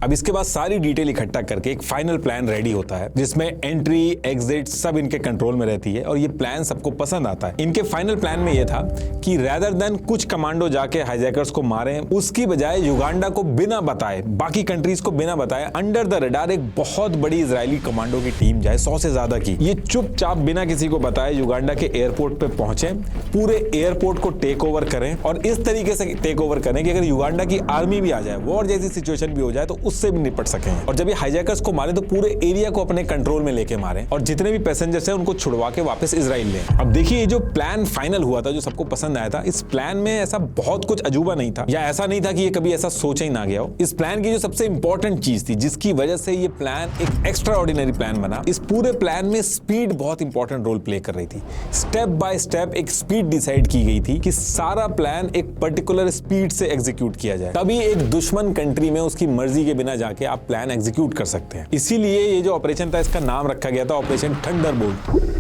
अब इसके बाद सारी डिटेल इकट्ठा करके एक फाइनल प्लान रेडी होता है, जिसमें एंट्री, एग्जिट सब इनके कंट्रोल में रहती है और ये प्लान सबको पसंद आता है। इनके फाइनल प्लान में ये था कि रैदर देन कुछ कमांडो जाके हाईजैकर्स को मारें, उसकी बजाय युगांडा को बिना बताए, बाकी कंट्रीज को बिना बताए, अंडर द रडार एक बहुत बड़ी इजरायली कमांडो की टीम जाए, 100 से ज्यादा की, ये चुपचाप बिना किसी को बताए युगांडा के एयरपोर्ट पे पहुंचे, पूरे एयरपोर्ट को टेक ओवर करें और इस तरीके से टेक ओवर करें कि अगर युगांडा की आर्मी भी आ जाए, वॉर जैसी सिचुएशन भी हो जाए, तो उससे भी निपट सकें। और जब ये हाईजैकर्स को मारे तो पूरे एरिया को अपने कंट्रोल में लेके मारें और जितने भी पैसेंजर्स हैं उनको छुड़वा के वापस इजराइल लें। अब देखिए, ये जो प्लान फाइनल हुआ था, जो सबको पसंद आया था, इस प्लान में ऐसा बहुत कुछ अजूबा नहीं था, या ऐसा नहीं था कि ये कभी ऐसा सोचा ही ना गया हो। इस प्लान की जो सबसे इंपॉर्टेंट चीज थी, जिसकी वजह से ये प्लान एक एक्स्ट्रा ऑर्डिनरी प्लान बना, इस पूरे प्लान में स्पीड बहुत इंपॉर्टेंट रोल प्ले कर रही थी। स्टेप बाय स्टेप एक स्पीड डिसाइड की गई थी कि सारा प्लान एक पर्टिकुलर स्पीड से एग्जीक्यूट किया जाए, तभी एक दुश्मन कंट्री में उसकी मर्जी के बिना जाके आप प्लान एग्जीक्यूट कर सकते हैं। इसीलिए ये जो ऑपरेशन था, इसका नाम रखा गया था ऑपरेशन थंडरबोल्ट।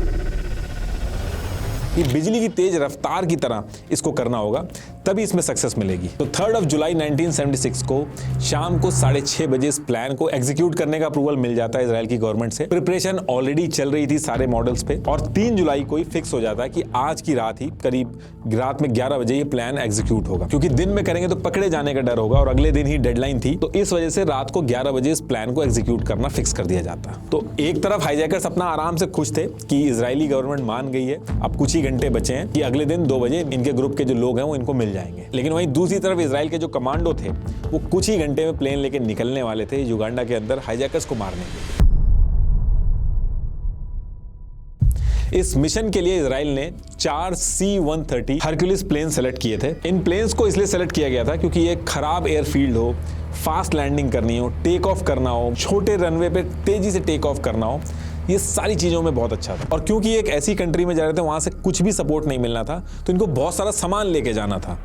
ये बिजली की तेज रफ्तार की तरह इसको करना होगा, तभी इसमें सक्सेस मिलेगी। तो 3 जुलाई 1976 को शाम को 6:30 बजे इस प्लान को एग्जीक्यूट करने का अप्रूवल मिल जाता है इजराइल की गवर्नमेंट से। प्रिपरेशन ऑलरेडी चल रही थी सारे मॉडल्स पे, और 3 जुलाई को ही फिक्स हो जाता है कि आज की रात ही, करीब रात में 11 बजे ये प्लान एग्जीक्यूट होगा, क्योंकि दिन में करेंगे तो पकड़े जाने का डर होगा और अगले दिन ही डेडलाइन थी। तो इस वजह से रात को 11 बजे इस प्लान को एग्जीक्यूट करना फिक्स कर दिया जाता। तो एक तरफ हाईजैकर्स अपना आराम से खुश थे कि इजरायली गवर्नमेंट मान गई है, अब कुछ ही घंटे बचे हैं कि अगले दिन 2 बजे इनके ग्रुप के जो लोग हैं वो इनको मिल जाएंगे। लेकिन वहीं दूसरी तरफ इजराइल के जो कमांडो थे, वो कुछ ही घंटे में प्लेन लेके निकलने वाले थे युगांडा के अंदर हाईजैकर्स को मारने के लिए। इस मिशन के लिए इजराइल ने 4 C-130 हरक्यूलिस प्लेन सेलेक्ट किए थे। इन प्लेन्स को इसलिए सेलेक्ट किया गया था क्योंकि ये खराब एयरफील्ड हो, फास्ट लैंडिंग करनी हो, टेक ऑफ करना हो, छोटे रनवे पे तेजी से टेक ऑफ करना हो, ये सारी चीजों में बहुत अच्छा था। और क्योंकि एक ऐसी कंट्री में जा रहे थे वहां से कुछ भी सपोर्ट नहीं मिलना था, तो इनको बहुत सारा सामान लेके जाना था।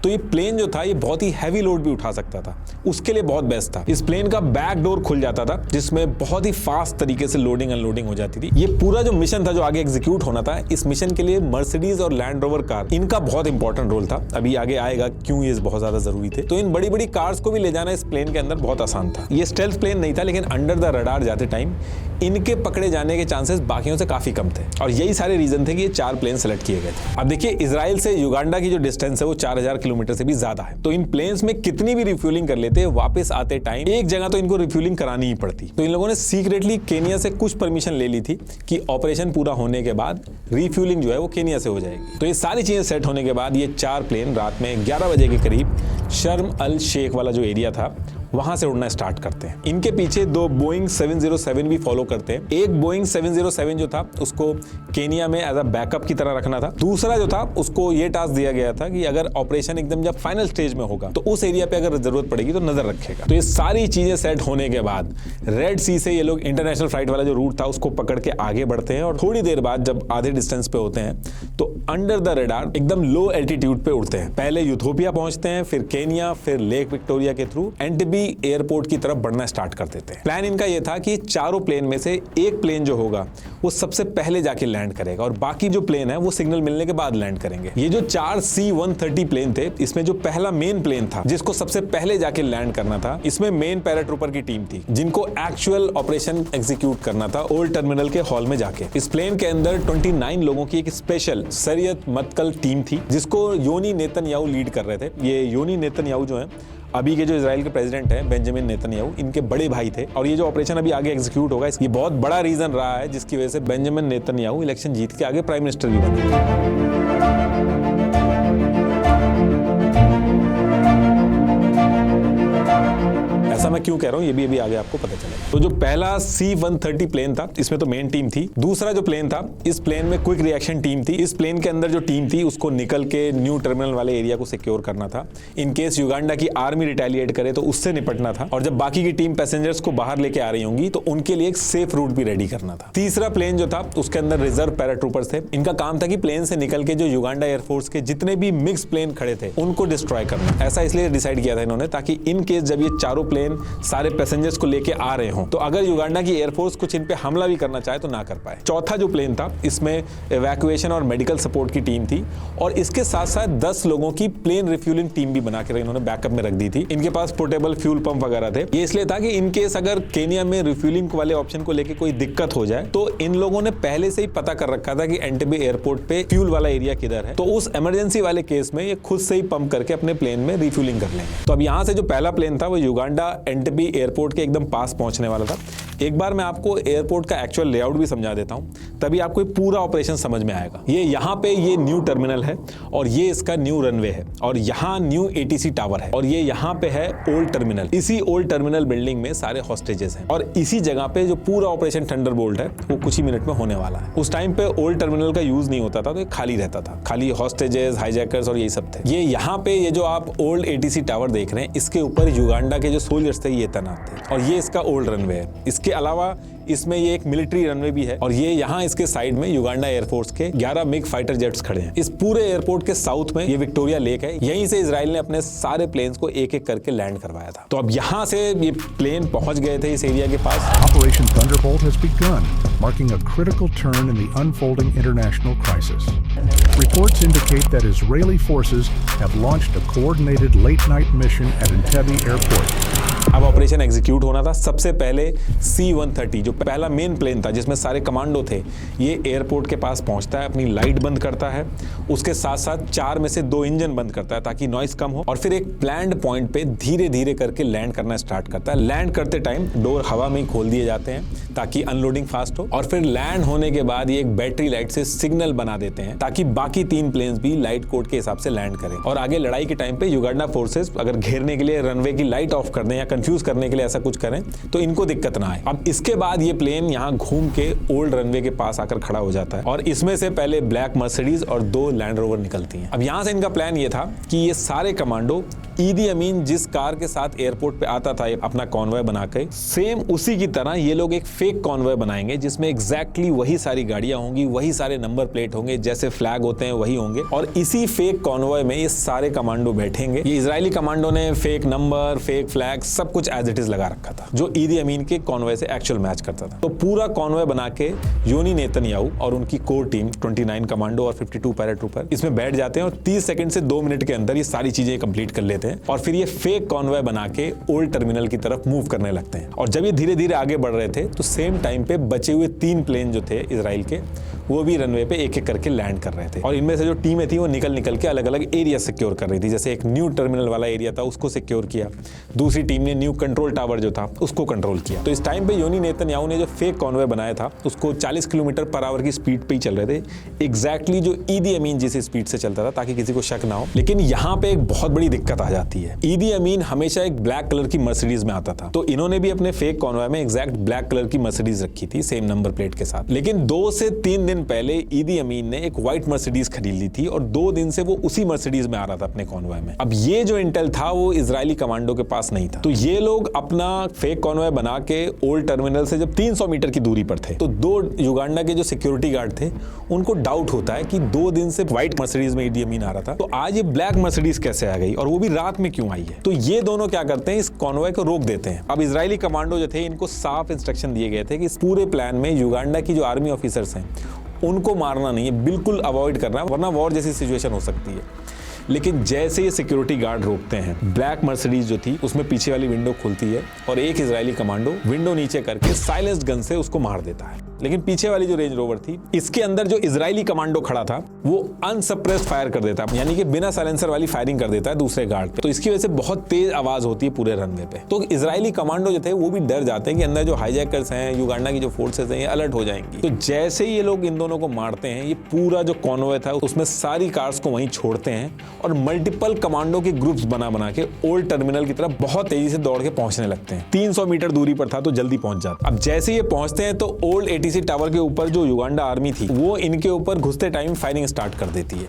तो ये प्लेन जो था, ये बहुत ही हैवी लोड भी उठा सकता था, उसके लिए बहुत बेस्ट था। इस प्लेन का बैक डोर खुल जाता था, जिसमें बहुत ही फास्ट तरीके से लोडिंग अनलोडिंग हो जाती थी। ये पूरा जो मिशन था, जो आगे एग्जीक्यूट होना था, इस मिशन के लिए मर्सिडीज और लैंड रोवर कार, इनका बहुत इंपॉर्टेंट रोल था। अभी आगे आएगा क्यों ये बहुत ज्यादा जरूरी थे। तो इन बड़ी बड़ी कार्स को भी ले जाना इस प्लेन के अंदर बहुत आसान था। ये स्टेल्थ प्लेन नहीं था, लेकिन अंडर द रडार जाते टाइम इनके पकड़े जाने के चांसेस बाकियों से काफी कम थे, और यही सारे रीजन थे कि ये 4 प्लेन सेलेक्ट किए गए थे। अब देखिए, इजराइल से युगांडा की जो डिस्टेंस है वो 4000 किलोमीटर से भी ज्यादा है। तो इन प्लेन्स में कितनी भी रिफ्यूलिंग कर लेते, वापस आते टाइम एक जगह तो इनको रिफ्यूलिंग करानी ही पड़ती। तो इन लोगों ने सीक्रेटली केनिया से कुछ परमिशन ले ली थी कि ऑपरेशन पूरा होने के बाद रिफ्यूलिंग जो है वो केनिया से हो जाएगी। तो ये सारी चीजें सेट होने के बाद ये 4 प्लेन रात में 11 बजे के करीब शर्म अल शेख वाला जो एरिया था, वहां से उड़ना स्टार्ट करते हैं। इनके पीछे 2 बोइंग 707 भी फॉलो करते हैं। एक बोइंग 707 जो था, उसको केनिया में एज अ बैकअप की तरह रखना था। दूसरा जो था, उसको ये टास्क दिया गया था कि अगर ऑपरेशन एकदम जब फाइनल स्टेज में होगा, तो उस एरिया पे अगर जरूरत पड़ेगी तो नजर रखेगा। तो ये सारी चीजें सेट होने के बाद रेड सी से ये लोग इंटरनेशनल फ्लाइट वाला जो रूट था, उसको पकड़ के आगे बढ़ते हैं, और थोड़ी देर बाद जब आधे डिस्टेंस पे होते हैं, तो अंडर द रडार एकदम लो एल्टीट्यूड पे उड़ते हैं। पहले यूथोपिया पहुंचते हैं, फिर केनिया, फिर लेक विक्टोरिया के थ्रू एंटिबी एयरपोर्ट की तरफ बढ़ना स्टार्ट कर देते हैं। प्लान इनका यह था कि चारों प्लेन में से एक प्लेन जो होगा वो सबसे पहले जाके लैंड करेगा, और बाकी जो प्लेन है वो सिग्नल मिलने के बाद लैंड करेंगे। ये जो 4 C-130 प्लेन थे, इसमें जो पहला मेन प्लेन था जिसको सबसे पहले जाके लैंड करना था, इसमें मेन पैराट्रूपर की टीम थी जिनको एक्चुअल ऑपरेशन एग्जीक्यूट करना था ओल्ड टर्मिनल के हॉल में जाके। इस प्लेन के अंदर 29 लोगों की एक स्पेशल सरियत मतकल टीम थी, जिसको योनी नेतन्याहू लीड कर रहे थे। ये योनी नेतन्याहू जो है, अभी के जो इजराइल के प्रेसिडेंट हैं बेंजामिन नेतन्याहू, इनके बड़े भाई थे। और ये जो ऑपरेशन अभी आगे एग्जीक्यूट होगा, ये बहुत बड़ा रीजन रहा है जिसकी वजह से बेंजामिन नेतन्याहू इलेक्शन जीत के आगे प्राइम मिनिस्टर भी बने। ऐसा मैं क्यों कह रहा हूँ ये भी अभी आगे आपको पता चलेगा। तो जो पहला C-130 प्लेन था, इसमें तो मेन टीम थी। दूसरा जो प्लेन था, इस प्लेन में क्विक रिएक्शन टीम थी। इस प्लेन के अंदर जो टीम थी उसको निकल के न्यू टर्मिनल वाले एरिया को सिक्योर करना था। इन केस युगांडा की आर्मी रिटेलिएट करे तो उससे निपटना था, और जब बाकी की टीम पैसेंजर्स को बाहर लेके आ रही होंगी तो उनके लिए एक सेफ रूट भी रेडी करना था। तीसरा प्लेन जो था उसके अंदर रिजर्व पैराट्रूपर्स थे। इनका काम था कि प्लेन से निकल के जो युगांडा एयरफोर्स के जितने भी मिक्स प्लेन खड़े थे उनको डिस्ट्रॉय करना। ऐसा इसलिए डिसाइड किया था इन्होंने ताकि इन केस जब ये चारों प्लेन सारे पैसेंजर्स को लेके आ रहे हों तो अगर युगांडा की एयरफोर्स कुछ इन पे हमला भी करना चाहे तो ना कर पाए। चौथा जो प्लेन था इसमें इवैक्यूएशन और मेडिकल सपोर्ट की टीम थी, और इसके साथ साथ 10 लोगों की प्लेन रिफ्यूलिंग टीम भी बना के इन्होंने बैकअप में रख दी थी। इनके पास पोर्टेबल फ्यूल पंप वगैरह थे। ये इसलिए था कि इन केस अगर केनिया में रिफ्यूलिंग वाले ऑप्शन को लेके कोई दिक्कत हो जाए तो इन लोगों ने पहले से ही पता कर रखा था कि एंटेबे एयरपोर्ट पे फ्यूल वाला एरिया किधर है, तो उस इमरजेंसी वाले केस में ये खुद से ही पंप करके अपने प्लेन में रिफ्यूलिंग कर लेंगे। तो अब यहाँ से जो पहला प्लेन था वो युगांडा एंटेबे एयरपोर्ट के एकदम पास पहुंचने वाला था। एक बार मैं आपको एयरपोर्ट का एक्चुअल लेआउट भी समझा देता हूं, तभी आपको ये पूरा ऑपरेशन समझ में आएगा। ये यहाँ पे ये न्यू टर्मिनल है और ये इसका न्यू रनवे है, और यहाँ न्यू ATC टावर है, और ये यहाँ पे है ओल्ड टर्मिनल। इसी ओल्ड टर्मिनल बिल्डिंग में सारे हॉस्टेजेस हैं, और इसी जगह पे जो पूरा ऑपरेशन थंडरबोल्ट है वो कुछ ही मिनट में होने वाला है। उस टाइम पे ओल्ड टर्मिनल का यूज नहीं होता था, तो ये खाली रहता था, खाली हॉस्टेजेस, हाईजैकर्स और यही सब थे। ये यहाँ पे ये जो आप ओल्ड ATC टावर देख रहे हैं इसके ऊपर युगांडा के जो सोल्जर्स थे ये तैनात थे, और ये इसका ओल्ड रनवे है। इसके अलावा इसमें ये एक मिलिट्री रनवे भी है, और ये यहाँ इसके साइड में युगांडा एयरफोर्स के 11 मिग फाइटर जेट्स खड़े हैं। इस पूरे एयरपोर्ट के साउथ में ये विक्टोरिया लेक है, यहीं से इजराइल ने अपने सारे प्लेन्स को एक एक करके लैंड करवाया था। तो अब यहाँ से ये प्लेन पहुंच गए थे इस एरिया के पास। Operation Thunderbolt has begun, marking a critical turn in the unfolding international crisis. Reports indicate that Israeli forces have launched a coordinated late-night mission at Entebbe Airport. अब ऑपरेशन एग्जीक्यूट होना था। सबसे पहले C-130 जो पहला main plane था जिसमें सारे कमांडो थे, ये एयरपोर्ट के पास पहुंचता है, अपनी लाइट बंद करता है, उसके साथ साथ 4 में से 2 इंजन बंद करता है ताकि नॉइस कम हो, और फिर एक प्लान्ड पॉइंट पे धीरे धीरे करके लैंड करना स्टार्ट करता है। लैंड करते टाइम डोर हवा में ही खोल दिए जाते हैं ताकि अनलोडिंग फास्ट हो, और फिर लैंड होने के बाद ये एक बैटरी लाइट से सिग्नल बना देते हैं ताकि बाकी 3 प्लेन्स भी लाइट कोड के हिसाब से लैंड करें, और आगे लड़ाई के टाइम पे युगांडा फोर्सेस अगर घेरने के लिए रनवे की लाइट ऑफ कर दें या कंफ्यूज करने के लिए ऐसा कुछ करें तो इनको दिक्कत ना आए। अब इसके बाद ये प्लेन यहाँ घूम के ओल्ड रनवे के पास आकर खड़ा हो जाता है, और इसमें से पहले ब्लैक मर्सिडीज और 2 लैंड रोवर निकलती हैं। अब यहाँ से इनका प्लान ये था कि ये सारे कमांडो ईदी अमीन जिस कार के साथ एयरपोर्ट पे आता था अपना कॉन्वॉय बना के, सेम उसी की तरह ये लोग एक फेक कॉन्वॉय बनाएंगे जिसमें एग्जैक्टली वही सारी गाड़ियां होंगी, वही सारे नंबर प्लेट होंगे, जैसे फ्लैग होते हैं वही होंगे, और इसी फेक कॉन्वॉय में ये सारे कमांडो बैठेंगे। ये इजरायली कमांडो ने फेक नंबर, फेक फ्लैग सब कुछ एज इट इज लगा रखा था जो ईदी अमीन के कॉन्वॉय से एक्चुअल मैच करता था। तो पूरा कॉन्वॉय बना के योनी नेतन्याहू और उनकी कोर टीम 29 कमांडो और 52 पैराट्रूपर इसमें बैठ जाते हैं, और 30 सेकंड से 2 मिनट के अंदर ये सारी चीजें कंप्लीट कर लेते हैं, और फिर ये फेक कॉन्वॉय बना के ओल्ड टर्मिनल की तरफ मूव करने लगते हैं। और जब ये धीरे धीरे आगे बढ़ रहे थे तो सेम टाइम पे बचे हुए 3 प्लेन जो थे इजराइल के वो भी रनवे पे एक एक करके लैंड कर रहे थे, और इनमें से जो टीमें थी वो निकल निकल के अलग अलग एरिया सिक्योर कर रही थी। जैसे एक न्यू टर्मिनल वाला एरिया था उसको सिक्योर किया, दूसरी टीम ने न्यू कंट्रोल टावर जो था उसको कंट्रोल किया। तो इस टाइम पे योनी नेतन्याहू ने जो फेक कॉन्वॉय बनाया था उसको 40 किलोमीटर पर आवर की स्पीड पे ही चल रहे थे, एग्जैक्टली जो ईदी अमीन जिस स्पीड से चलता था, ताकि किसी को शक ना हो। लेकिन यहाँ पे एक बहुत बड़ी दिक्कत आ जाती है। ईदी अमीन हमेशा एक ब्लैक कलर की मर्सिडीज में आता था, तो इन्होंने भी अपने फेक कॉन्वॉय में एग्जैक्ट ब्लैक कलर की मर्सिडीज रखी थी सेम नंबर प्लेट के साथ। लेकिन 2 से 3 दिन पहले ईदी अमीन ने एक व्हाइट मर्सिडीज खरीद ली थी, और 2 दिन से वो उसी मर्सिडीज में आ रहा था अपने कॉन्वॉय में। अब ये जो इंटेल था वो इजरायली कमांडो के पास नहीं था, तो ये लोग अपना फेक कॉन्वॉय बना के ओल्ड टर्मिनल से जब 300 मीटर की दूरी पर थे तो 2 युगांडा के जो सिक्योरिटी गार्ड थे उनको डाउट होता है कि 2 दिन से व्हाइट मर्सिडीज में ईदी अमीन आ रहा था, तो आज ये ब्लैक मर्सिडीज कैसे आ गई और वो भी रात में क्यों आई है। तो ये दोनों क्या करते हैं, इस कॉन्वॉय को रोक देते हैं। अब इजरायली कमांडो जो थे इनको साफ इंस्ट्रक्शन दिए गए थे कि इस पूरे प्लान में युगांडा की जो आर्मी ऑफिसर्स हैं उनको मारना नहीं है, बिल्कुल अवॉइड करना है, वरना वॉर जैसी सिचुएशन हो सकती है। लेकिन जैसे ये सिक्योरिटी गार्ड रोकते हैं, ब्लैक मर्सिडीज जो थी उसमें पीछे वाली विंडो खुलती है और एक इजरायली कमांडो विंडो नीचे करके साइलेंस्ड गन से उसको मार देता है। लेकिन पीछे वाली जो रेंज रोवर थी इसके अंदर जो इजरायली कमांडो खड़ा था वो अनसप्रेस्ड फायर कर देता है, यानी कि बिना साइलेंसर वाली फायरिंग कर देता है दूसरे गार्ड पे। तो इसकी वजह से बहुत तेज आवाज होती है पूरे रनवे पे। तो इजरायली कमांडो जो थे वो भी डर जाते हैं कि अंदर जो हाईजैकर्स हैं, युगांडा की जो फोर्सेस हैं, ये अलर्ट हो जाएंगी। तो जैसे ये लोग इन दोनों को मारते हैं, ये पूरा जो कॉन्वॉय था उसमें सारी कार्स को वहीं छोड़ते हैं और मल्टीपल कमांडो के ग्रुप्स बना के ओल्ड टर्मिनल की तरफ बहुत तेजी से दौड़ के पहुंचने लगते हैं। 300 मीटर दूरी पर था तो जल्दी पहुंच जाता। अब जैसे ये पहुंचते हैं तो ओल्ड एटीसी टावर के ऊपर जो युगांडा आर्मी थी वो इनके ऊपर घुसते टाइम फायरिंग स्टार्ट कर देती है।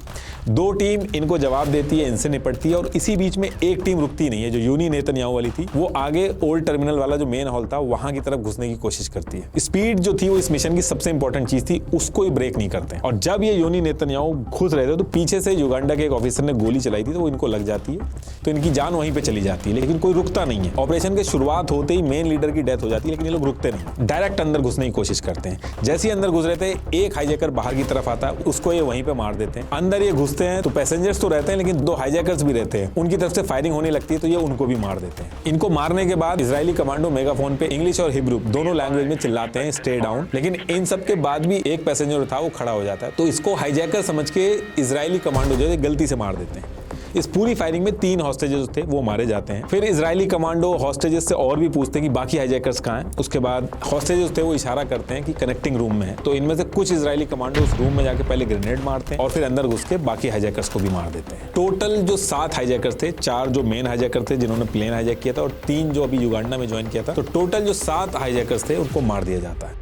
2 टीम इनको जवाब देती है, इनसे निपटती है और इसी बीच में एक टीम रुकती नहीं है, जो यूनी नेतन्याहू वाली थी वो आगे ओल्ड टर्मिनल वाला जो मेन हॉल था वहां की तरफ घुसने की कोशिश करती है। स्पीड जो थी वो इस मिशन की सबसे इंपॉर्टेंट चीज थी, उसको ही ब्रेक नहीं करते। और जब ये यूनी नेतन्याहू घुस रहे थे तो पीछे से युगांडा के एक ऑफिसर ने गोली चलाई थी तो वो इनको लग जाती है, तो इनकी जान वहीं पे चली जाती है। लेकिन कोई रुकता नहीं है। ऑपरेशन के शुरुआत होते ही मेन लीडर की डेथ हो जाती है, लेकिन ये लोग रुकते नहीं, डायरेक्ट अंदर घुसने की कोशिश करते हैं। जैसे ही अंदर घुस रहे थे एक हाईजैकर बाहर की तरफ आता है, उसको ये वहीं पे मार देते हैं। अंदर ये घुसते हैं तो पैसेंजर्स तो रहते हैं लेकिन 2 हाईजैकर्स भी रहते हैं, उनकी तरफ से फायरिंग होने लगती है तो ये उनको भी मार देते हैं। इनको मारने के बाद इजरायली कमांडो मेगाफोन पे इंग्लिश और हिब्रू दोनों लैंग्वेज में चिल्लाते हैं स्टे डाउन, लेकिन इन सब के बाद भी एक पैसेंजर था वो खड़ा हो जाता है, तो इसको हाईजैकर समझ के इजरायली कमांडो जो है गलती से मार देते हैं। इस पूरी फायरिंग में 3 हॉस्टेजेस थे वो मारे जाते हैं। फिर इजरायली कमांडो हॉस्टेजेस से और भी पूछते हैं कि बाकी हाईजैकर्स कहाँ हैं। उसके बाद हॉस्टेजेस थे वो इशारा करते हैं कि कनेक्टिंग रूम में है, तो इनमें से कुछ इजरायली कमांडो उस रूम में जाके पहले ग्रेनेड मारते हैं और फिर अंदर घुस के बाकी हाईजैकर्स को भी मार देते हैं। टोटल जो 7 हाईजैकर्स थे, 4 जो मेन हाईजैकर थे जिन्होंने प्लेन हाईजैक किया था और 3 जो अभी युगांडा में ज्वाइन किया था, तो टोटल जो 7 हाईजैकर्स थे उनको मार दिया जाता है।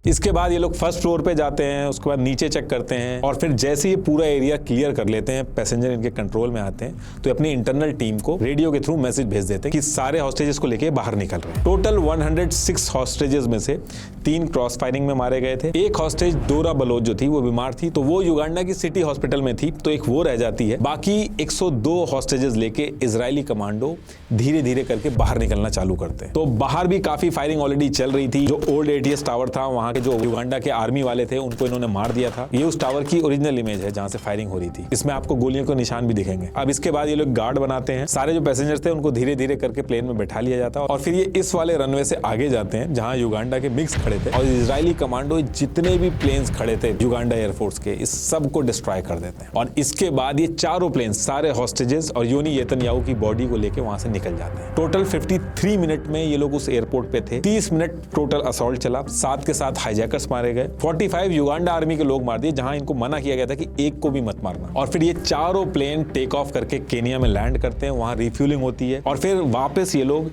इसके बाद ये लोग फर्स्ट फ्लोर पे जाते हैं, उसके बाद नीचे चेक करते हैं और फिर जैसे ये पूरा एरिया क्लियर कर लेते हैं, पैसेंजर इनके कंट्रोल में आते हैं, तो अपनी इंटरनल टीम को रेडियो के थ्रू मैसेज भेज देते हैं कि सारे हॉस्टेजेस को लेके बाहर निकल रहे हैं। टोटल 106 हॉस्टेजेस में से 3 क्रॉस फायरिंग में मारे गए थे। एक हॉस्टेज डोरा बलोच जो थी वो बीमार थी, तो वो युगांडा की सिटी हॉस्पिटल में थी, तो एक वो रह जाती है। बाकी 102 हॉस्टेजेस लेके इजरायली कमांडो धीरे धीरे करके बाहर निकलना चालू करते हैं। तो बाहर भी काफी फायरिंग ऑलरेडी चल रही थी। जो ओल्ड एटीएस टावर था वहां के जो युगांडा के आर्मी वाले थे उनको इन्होंने मार दिया था। ये उस टावर की ओरिजिनल इमेज है जहां से फायरिंग हो रही थी। इसमें आपको गोलियों के निशान भी दिखेंगे। अब इसके बाद ये लोग गार्ड बनाते हैं। सारे जो पैसेंजर्स थे उनको धीरे धीरे करके प्लेन में बैठा लिया जाता है और फिर ये इस वाले रनवे से आगे जाते हैं जहां युगांडा के मिक्स खड़े थे और इजरायली कमांडो जितने भी प्लेन्स खड़े थे युगांडा एयरफोर्स के, इस सब को डिस्ट्रॉय कर देते हैं। और इसके बाद ये चारों प्लेन सारे हॉस्टेजेस और यूनी नेतन्याहू की बॉडी को लेकर वहां से निकल जाते हैं। टोटल 53 मिनट में ये लोग उस एयरपोर्ट पे थे। 30 मिनट टोटल असॉल्ट चला, 7 के 7 हाईजैकर्स मारे गए, 45 युगांडा आर्मी के लोग मार दिए जहां इनको मना किया गया था कि एक को भी मत मारना। और फिर ये चारों प्लेन टेक ऑफ करके केनिया में लैंड करते हैं, वहां रिफ्यूलिंग होती है और फिर वापस ये लोग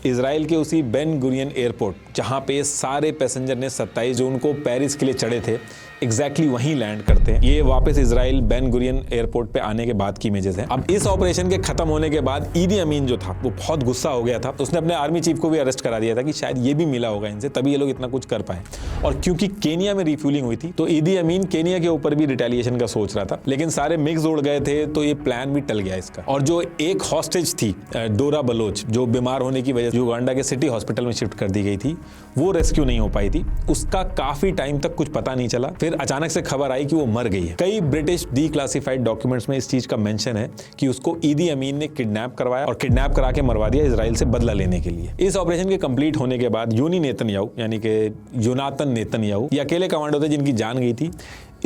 इजराइल के उसी बेन गुरियन एयरपोर्ट जहां पे सारे पैसेंजर ने 27 जून को पेरिस के लिए चढ़े थे एग्जैक्टली वहीं लैंड करते हैं। ये वापस इजराइल बेन गुरियन एयरपोर्ट पे आने के बाद की इमेजेस हैं। अब इस ऑपरेशन के खत्म होने के बाद ईदी अमीन जो था वो बहुत गुस्सा हो गया था, तो उसने अपने आर्मी चीफ को भी अरेस्ट करा दिया था कि शायद ये भी मिला होगा इनसे, तभी ये लोग इतना कुछ कर पाए। और क्योंकि केनिया में रिफ्यूलिंग हुई थी तो ईदी अमीन केनिया के ऊपर भी रिटेलिएशन का सोच रहा था, लेकिन सारे मिक्स उड़ गए थे तो ये प्लान भी टल गया इसका। और जो एक हॉस्टेज थी डोरा बलोच जो बीमार होने की वजह से युगांडा के सिटी हॉस्पिटल में शिफ्ट कर दी गई थी, वो रेस्क्यू नहीं हो पाई थी। उसका काफी टाइम तक कुछ पता नहीं चला, फिर अचानक से खबर आई कि वो मर गई है। कई ब्रिटिश डीक्लासिफाइड डॉक्यूमेंट्स में इस चीज का मेंशन है कि उसको ईदी अमीन ने किडनैप करवाया और किडनैप करा के मरवा दिया इजराइल से बदला लेने के लिए। इस ऑपरेशन के कंप्लीट होने के बाद यूनी नेतन्याहू यानी कि योनातन नेतन्याहू ये अकेले कमांडो थे जिनकी जान गई थी।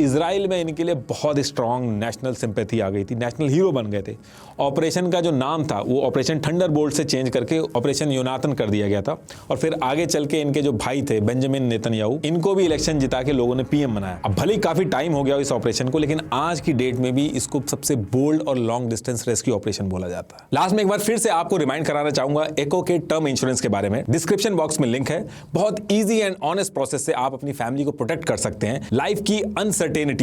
इजराइल में इनके लिए बहुत स्ट्रॉन्ग नेशनल सिंपैथी आ गई थी, नेशनल हीरो बन गए थे। ऑपरेशन का जो नाम था वो ऑपरेशन थंडरबोल्ट से चेंज करके ऑपरेशन योनातन कर दिया गया था। और फिर आगे चल के इनके जो भाई थे बेंजामिन नेतन्याहू, इनको भी इलेक्शन जिता के लोगों ने पीएम बनाया। अब भले ही काफी टाइम हो गया इस ऑपरेशन को, लेकिन आज की डेट में भी इसको सबसे बोल्ड और लॉन्ग डिस्टेंस रेस्क्यू ऑपरेशन बोला जाता है। लास्ट में एक बार फिर से आपको रिमाइंड कराना चाहूंगा एको के टर्म इंश्योरेंस के बारे में। डिस्क्रिप्शन बॉक्स में लिंक है। बहुत ईजी एंड ऑनेस्ट प्रोसेस से आप अपनी फैमिली को प्रोटेक्ट कर सकते हैं लाइफ की अनसर्टेनिटी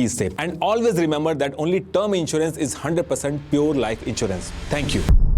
से। And always remember that only term insurance is 100% pure life insurance. Thank you.